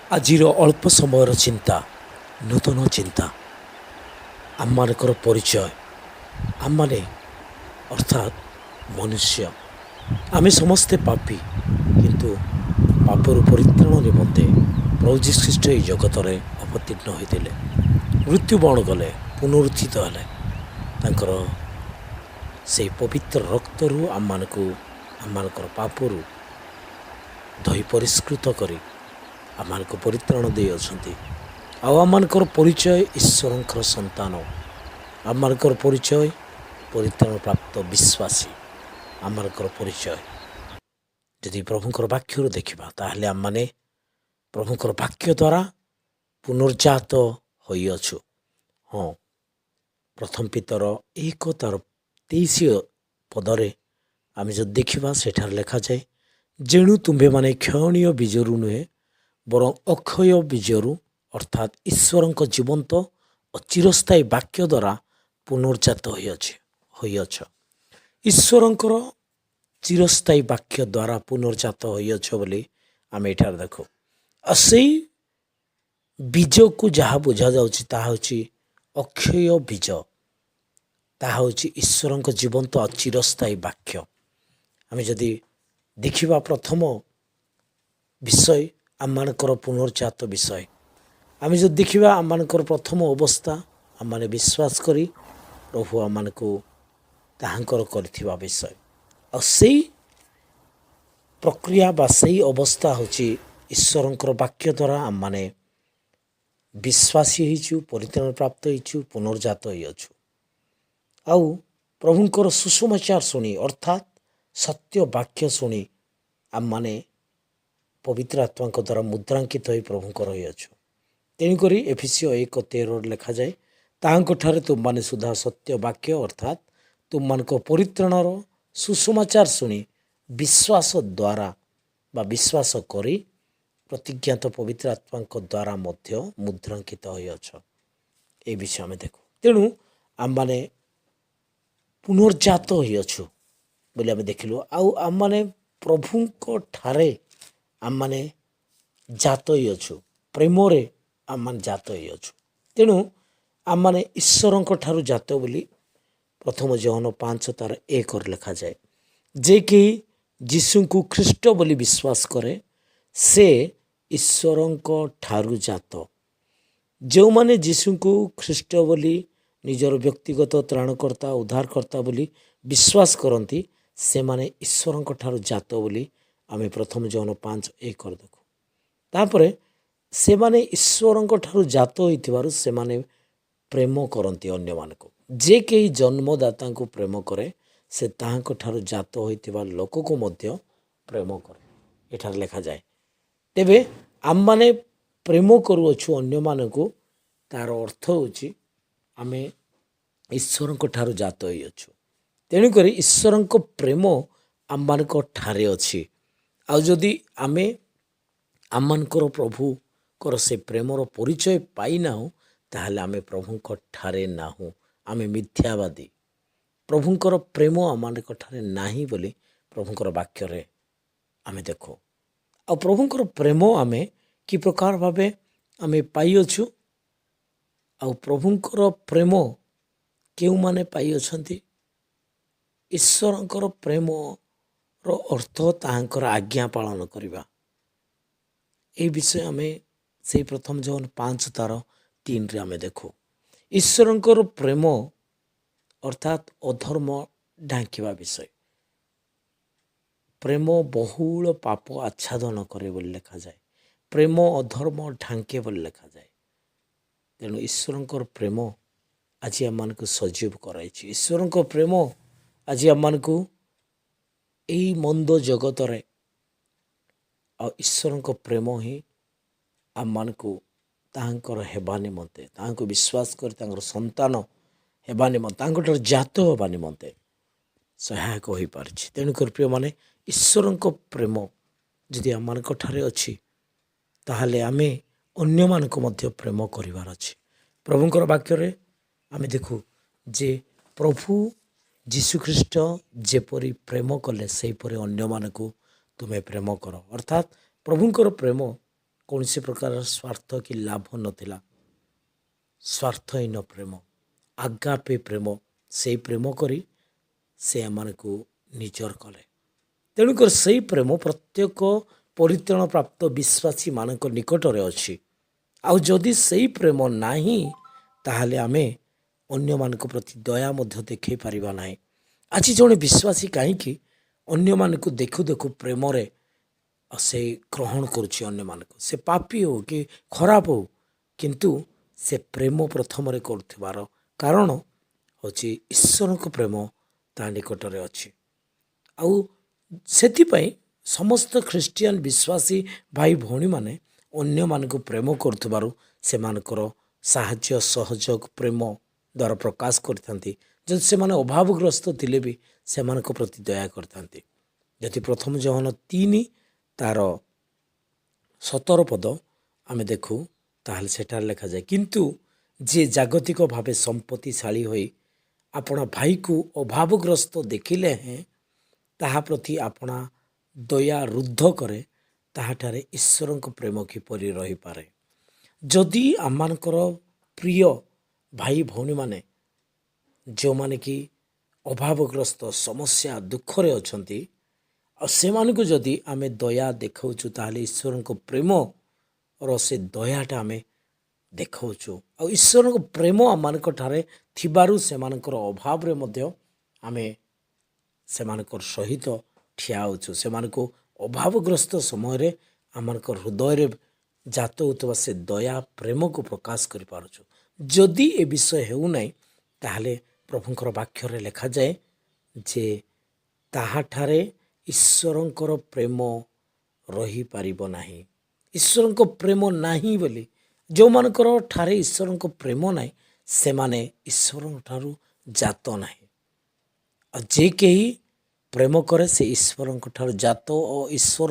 ଆଜିର ଅଳ୍ପ ସମୟର ଚିନ୍ତା, ନୂତନ ଚିନ୍ତା, ଆମମାନଙ୍କର ପରିଚୟ, ଆମମାନେ ଅର୍ଥାତ୍ ମନୁଷ୍ୟ, ଆମେ ସମସ୍ତେ ପାପୀ, କିନ୍ତୁ ପାପରୁ ପରିତ୍ରାଣ ନିମନ୍ତେ ପ୍ରଭୁ ଯୀଶୁ ଖ୍ରୀଷ୍ଟ ଏହି ଜଗତରେ ଅବତୀର୍ଣ୍ଣ ହୋଇଥିଲେ, ମୃତ୍ୟୁବରଣ କଲେ, ପୁନରୁତ୍ଥିତ ହେଲେ। ତାଙ୍କର ସେହି ପବିତ୍ର ରକ୍ତରୁ ଆମମାନଙ୍କର ପାପରୁ ଧୋଇ ପରିଷ୍କୃତ କରି ଆମମାନଙ୍କୁ ପରିତ୍ରାଣ ଦେଇଅଛନ୍ତି। ଆଉ ଆମମାନଙ୍କର ପରିଚୟ ଈଶ୍ୱରଙ୍କର ସନ୍ତାନ, ଆମମାନଙ୍କର ପରିଚୟ ପରିତ୍ରାଣ ପ୍ରାପ୍ତ ବିଶ୍ୱାସୀ, ଆମମାନଙ୍କର ପରିଚୟ ଯଦି ପ୍ରଭୁଙ୍କର ବାକ୍ୟରୁ ଦେଖିବା, ତାହେଲେ ଆମମାନେ ପ୍ରଭୁଙ୍କର ବାକ୍ୟ ଦ୍ୱାରା ପୁନର୍ଜାତ ହୋଇଅଛୁ। ହଁ, ପ୍ରଥମ ପିତର 1:23 ପଦରେ ଆମେ ଯଦି ଦେଖିବା, ସେଠାରେ ଲେଖାଯାଏ, ଯେଣୁ ତୁମ୍ଭେମାନେ କ୍ଷୟଣୀୟ ବୀଜରୁ ନୁହେଁ, ବରଂ ଅକ୍ଷୟ ବୀଜରୁ ଅର୍ଥାତ୍ ଈଶ୍ୱରଙ୍କ ଜୀବନ୍ତ ଓ ଚିରସ୍ଥାୟୀ ବାକ୍ୟ ଦ୍ୱାରା ପୁନର୍ଜାତ ହୋଇଅଛ। ଈଶ୍ୱରଙ୍କର ଚିରସ୍ଥାୟୀ ବାକ୍ୟ ଦ୍ୱାରା ପୁନର୍ଜାତ ହୋଇଅଛ ବୋଲି ଆମେ ଏଠାରେ ଦେଖୁ। ଆଉ ସେଇ ବୀଜକୁ ଯାହା ବୁଝାଯାଉଛି ତାହା ହେଉଛି ଅକ୍ଷୟ ବୀଜ, ତାହା ହେଉଛି ଈଶ୍ୱରଙ୍କ ଜୀବନ୍ତ ଆଉ ଚିରସ୍ଥାୟୀ ବାକ୍ୟ। ଆମେ ଯଦି ଦେଖିବା ପ୍ରଥମ ବିଷୟ ଆମମାନଙ୍କର ପୁନର୍ଜାତ ବିଷୟ, ଆମେ ଯଦି ଦେଖିବା ଆମମାନଙ୍କର ପ୍ରଥମ ଅବସ୍ଥା, ଆମମାନେ ବିଶ୍ୱାସ କରି ପ୍ରଭୁ ଆମମାନଙ୍କୁ ତାହାଙ୍କର କରିଥିବା ବିଷୟ, ଆଉ ସେଇ ପ୍ରକ୍ରିୟା ବା ସେଇ ଅବସ୍ଥା ହେଉଛି ଈଶ୍ୱରଙ୍କର ବାକ୍ୟ ଦ୍ୱାରା ଆମମାନେ ବିଶ୍ୱାସୀ ହେଇଛୁ, ପରିତ୍ରାଣ ପ୍ରାପ୍ତ ହେଇଛୁ, ପୁନର୍ଜାତ ହେଇଅଛୁ। ଆଉ ପ୍ରଭୁଙ୍କର ସୁସମାଚାର ଶୁଣି ଅର୍ଥାତ୍ ସତ୍ୟ ବାକ୍ୟ ଶୁଣି ଆମମାନେ ପବିତ୍ର ଆତ୍ମାଙ୍କ ଦ୍ୱାରା ମୁଦ୍ରାଙ୍କିତ ହୋଇ ପ୍ରଭୁଙ୍କର ହୋଇଅଛୁ। ତେଣୁକରି ଏଫେସୀୟ 1:13 ଲେଖାଯାଏ, ତାହାଙ୍କଠାରେ ତୁମମାନେ ସୁଦ୍ଧା ସତ୍ୟ ବାକ୍ୟ ଅର୍ଥାତ୍ ତୁମମାନଙ୍କ ପରିତ୍ରାଣର ସୁସମାଚାର ଶୁଣି ବିଶ୍ୱାସ ଦ୍ୱାରା ବା ବିଶ୍ୱାସ କରି ପ୍ରତିଜ୍ଞାତ ପବିତ୍ର ଆତ୍ମାଙ୍କ ଦ୍ୱାରା ମଧ୍ୟ ମୁଦ୍ରାଙ୍କିତ ହୋଇଅଛ। ଏ ବିଷୟ ଆମେ ଦେଖୁ। ତେଣୁ ଆମମାନେ ପୁନର୍ଜାତ ହୋଇଅଛୁ ବୋଲି ଆମେ ଦେଖିଲୁ। ଆଉ ଆମମାନେ ପ୍ରଭୁଙ୍କ ଠାରେ ଆମମାନେ ଜାତ ହୋଇଅଛୁ, ପ୍ରେମରେ ଆମମାନେ ଜାତ ହୋଇଅଛୁ। ତେଣୁ ଆମମାନେ ଈଶ୍ୱରଙ୍କ ଠାରୁ ଜାତ ବୋଲି ପ୍ରଥମ ଜହନ 5:1 ଲେଖାଯାଏ, ଯେ କେହି ଯୀଶୁଙ୍କୁ ଖ୍ରୀଷ୍ଟ ବୋଲି ବିଶ୍ୱାସ କରେ ସେ ଈଶ୍ୱରଙ୍କ ଠାରୁ ଜାତ। ଯେଉଁମାନେ ଯୀଶୁଙ୍କୁ ଖ୍ରୀଷ୍ଟ ବୋଲି ନିଜର ବ୍ୟକ୍ତିଗତ ତ୍ରାଣକର୍ତ୍ତା ଉଦ୍ଧାରକର୍ତ୍ତା ବୋଲି ବିଶ୍ୱାସ କରନ୍ତି, ସେମାନେ ଈଶ୍ୱରଙ୍କ ଠାରୁ ଜାତ ବୋଲି ଆମେ ପ୍ରଥମ ଜହନ 5:1 ଦେଖୁ। ତାପରେ ସେମାନେ ଈଶ୍ୱରଙ୍କ ଠାରୁ ଜାତ ହୋଇଥିବାରୁ ସେମାନେ ପ୍ରେମ କରନ୍ତି ଅନ୍ୟମାନଙ୍କୁ। ଯେ କେହି ଜନ୍ମଦାତାଙ୍କୁ ପ୍ରେମ କରେ ସେ ତାହାଙ୍କ ଠାରୁ ଜାତ ହୋଇଥିବା ଲୋକକୁ ମଧ୍ୟ ପ୍ରେମ କରେ, ଏଠାରେ ଲେଖାଯାଏ। ତେବେ ଆମମାନେ ପ୍ରେମ କରୁଅଛୁ ଅନ୍ୟମାନଙ୍କୁ, ତା'ର ଅର୍ଥ ହେଉଛି ଆମେ ଈଶ୍ୱରଙ୍କ ଠାରୁ ଜାତ ହୋଇଅଛୁ। ତେଣୁକରି ଈଶ୍ୱରଙ୍କ ପ୍ରେମ ଆମମାନଙ୍କ ଠାରେ ଅଛି। ଆଉ ଯଦି ଆମେ ଆମମାନଙ୍କର ପ୍ରଭୁଙ୍କର ସେ ପ୍ରେମର ପରିଚୟ ପାଇନାହୁଁ, ତାହେଲେ ଆମେ ପ୍ରଭୁଙ୍କ ଠାରେ ନାହୁଁ, ଆମେ ମିଥ୍ୟାବାଦୀ। ପ୍ରଭୁଙ୍କର ପ୍ରେମ ଆମମାନଙ୍କ ଠାରେ ନାହିଁ ବୋଲି ପ୍ରଭୁଙ୍କର ବାକ୍ୟରେ ଆମେ ଦେଖୁ। ଆଉ ପ୍ରଭୁଙ୍କର ପ୍ରେମ ଆମେ କି ପ୍ରକାର ଭାବେ ଆମେ ପାଇଅଛୁ, ଆଉ ପ୍ରଭୁଙ୍କର ପ୍ରେମ କେଉଁମାନେ ପାଇଅଛନ୍ତି? ଈଶ୍ୱରଙ୍କର ପ୍ରେମର ଅର୍ଥ ତାହାଙ୍କର ଆଜ୍ଞା ପାଳନ କରିବା। ଏହି ବିଷୟ ଆମେ ସେଇ ପ୍ରଥମ ଜହନ 5:3 ଆମେ ଦେଖୁ। ଈଶ୍ୱରଙ୍କର ପ୍ରେମ ଅର୍ଥାତ୍ ଅଧର୍ମ ଢାଙ୍କିବା ବିଷୟ। ପ୍ରେମ ବହୁଳ ପାପ ଆଚ୍ଛାଦନ କରେ ବୋଲି ଲେଖାଯାଏ। ପ୍ରେମ ଅଧର୍ମ ଢାଙ୍କେ ବୋଲି ଲେଖାଯାଏ। ତେଣୁ ଈଶ୍ୱରଙ୍କର ପ୍ରେମ ଆଜି ଆମମାନଙ୍କୁ ସଜୀବ କରାଇଛି। ଈଶ୍ୱରଙ୍କ ପ୍ରେମ ଆଜି ଆମମାନଙ୍କୁ ଏହି ମନ୍ଦ ଜଗତରେ, ଆଉ ଈଶ୍ୱରଙ୍କ ପ୍ରେମ ହିଁ ଆମମାନଙ୍କୁ ତାହାଙ୍କର ହେବା ନିମନ୍ତେ, ତାହାଙ୍କୁ ବିଶ୍ୱାସ କରି ତାଙ୍କର ସନ୍ତାନ ହେବା ନିମନ୍ତେ, ତାଙ୍କଠାରୁ ଜାତ ହେବା ନିମନ୍ତେ ସହାୟକ ହୋଇପାରିଛି। ତେଣୁକରି ପ୍ରିୟମାନେ, ଈଶ୍ୱରଙ୍କ ପ୍ରେମ ଯଦି ଆମମାନଙ୍କ ଠାରେ ଅଛି, ତାହେଲେ ଆମେ ଅନ୍ୟମାନଙ୍କୁ ମଧ୍ୟ ପ୍ରେମ କରିବାର ଅଛି। ପ୍ରଭୁଙ୍କର ବାକ୍ୟରେ ଆମେ ଦେଖୁ ଯେ ପ୍ରଭୁ ଯୀଶୁଖ୍ରୀଷ୍ଟ ଯେପରି ପ୍ରେମ କଲେ, ସେହିପରି ଅନ୍ୟମାନଙ୍କୁ ତୁମେ ପ୍ରେମ କର। ଅର୍ଥାତ୍ ପ୍ରଭୁଙ୍କର ପ୍ରେମ କୌଣସି ପ୍ରକାର ସ୍ୱାର୍ଥ କି ଲାଭ ନଥିଲା। ସ୍ୱାର୍ଥହୀନ ପ୍ରେମ, ଆଗାପେ ପ୍ରେମ, ସେଇ ପ୍ରେମ କରି ସେ ଏମାନଙ୍କୁ ନିଜର କଲେ। ତେଣୁକରି ସେହି ପ୍ରେମ ପ୍ରତ୍ୟେକ ପରିତ୍ରାଣ ପ୍ରାପ୍ତ ବିଶ୍ୱାସୀମାନଙ୍କ ନିକଟରେ ଅଛି। ଆଉ ଯଦି ସେଇ ପ୍ରେମ ନାହିଁ ତାହେଲେ ଆମେ ଅନ୍ୟମାନଙ୍କ ପ୍ରତି ଦୟା ମଧ୍ୟ ଦେଖାଇ ପାରିବା ନାହିଁ। ଆଜି ଜଣେ ବିଶ୍ୱାସୀ କାହିଁକି ଅନ୍ୟମାନଙ୍କୁ ଦେଖୁ ଦେଖୁ ପ୍ରେମରେ ସେ ଗ୍ରହଣ କରୁଛି ଅନ୍ୟମାନଙ୍କୁ, ସେ ପାପୀ ହେଉ କି ଖରାପ ହେଉ, କିନ୍ତୁ ସେ ପ୍ରେମ ପ୍ରଥମରେ କରୁଥିବାର କାରଣ ହେଉଛି ଈଶ୍ୱରଙ୍କ ପ୍ରେମ ତା ନିକଟରେ ଅଛି। ଆଉ ସେଥିପାଇଁ ସମସ୍ତ ଖ୍ରୀଷ୍ଟିଆନ ବିଶ୍ୱାସୀ ଭାଇ ଭଉଣୀମାନେ ଅନ୍ୟମାନଙ୍କୁ ପ୍ରେମ କରୁଥିବାରୁ ସେମାନଙ୍କର ସାହାଯ୍ୟ ସହଯୋଗ ପ୍ରେମ ଦ୍ୱାରା ପ୍ରକାଶ କରିଥାନ୍ତି। ଯଦି ସେମାନେ ଅଭାବଗ୍ରସ୍ତ ଥିଲେ ବି ସେମାନଙ୍କ ପ୍ରତି ଦୟା କରିଥାନ୍ତି। ଯଦି ପ୍ରଥମ ଜହନ 3 ତାର 17 ପଦ ଆମେ ଦେଖୁ ତାହେଲେ ସେଠାରେ ଲେଖାଯାଏ, କିନ୍ତୁ ଯିଏ ଜାଗତିକ ଭାବେ ସମ୍ପତ୍ତିଶାଳୀ ହୋଇ ଆପଣା ଭାଇକୁ ଅଭାବଗ୍ରସ୍ତ ଦେଖିଲେ ହେଁ ତାହା ପ୍ରତି ଆପଣା ଦୟା ରୁଦ୍ଧ କରେ, ତାହାଠାରେ ଈଶ୍ୱରଙ୍କ ପ୍ରେମ କିପରି ରହିପାରେ? ଯଦି ଆମମାନଙ୍କର ପ୍ରିୟ ଭାଇ ଭଉଣୀମାନେ ଯେଉଁମାନେ କି ଅଭାବଗ୍ରସ୍ତ ସମସ୍ୟା ଦୁଃଖରେ ଅଛନ୍ତି, ଆଉ ସେମାନଙ୍କୁ ଯଦି ଆମେ ଦୟା ଦେଖାଉଛୁ ତାହେଲେ ଈଶ୍ୱରଙ୍କ ପ୍ରେମର ସେ ଦୟାଟା ଆମେ ଦେଖାଉଛୁ। ଆଉ ଈଶ୍ୱରଙ୍କ ପ୍ରେମ ଆମମାନଙ୍କ ଠାରେ ଥିବାରୁ ସେମାନଙ୍କର ଅଭାବରେ ମଧ୍ୟ ଆମେ ସେମାନଙ୍କର ସହିତ ଠିଆ ହେଉଛୁ। ସେମାନଙ୍କୁ ଅଭାବଗ୍ରସ୍ତ ସମୟରେ ଆମମାନଙ୍କ ହୃଦୟରେ ଜାତ ହେଉଥିବା ସେ ଦୟା ପ୍ରେମକୁ ପ୍ରକାଶ କରିପାରୁଛୁ। ଯଦି ଏ ବିଷୟ ହେଉନାହିଁ ତାହେଲେ ପ୍ରଭୁଙ୍କର ବାକ୍ୟରେ ଲେଖାଯାଏ ଯେ ତାହାଠାରେ ଈଶ୍ୱରଙ୍କର ପ୍ରେମ ରହିପାରିବ ନାହିଁ। ଈଶ୍ୱରଙ୍କ ପ୍ରେମ ନାହିଁ ବୋଲି, ଯେଉଁମାନଙ୍କର ଠାରେ ଈଶ୍ୱରଙ୍କ ପ୍ରେମ ନାହିଁ ସେମାନେ ଈଶ୍ୱରଙ୍କ ଠାରୁ ଜାତ ନାହିଁ। ଆଉ ଯେ କେହି ପ୍ରେମ କରେ ସେ ଈଶ୍ୱରଙ୍କ ଠାରୁ ଜାତ ଓ ଈଶ୍ୱର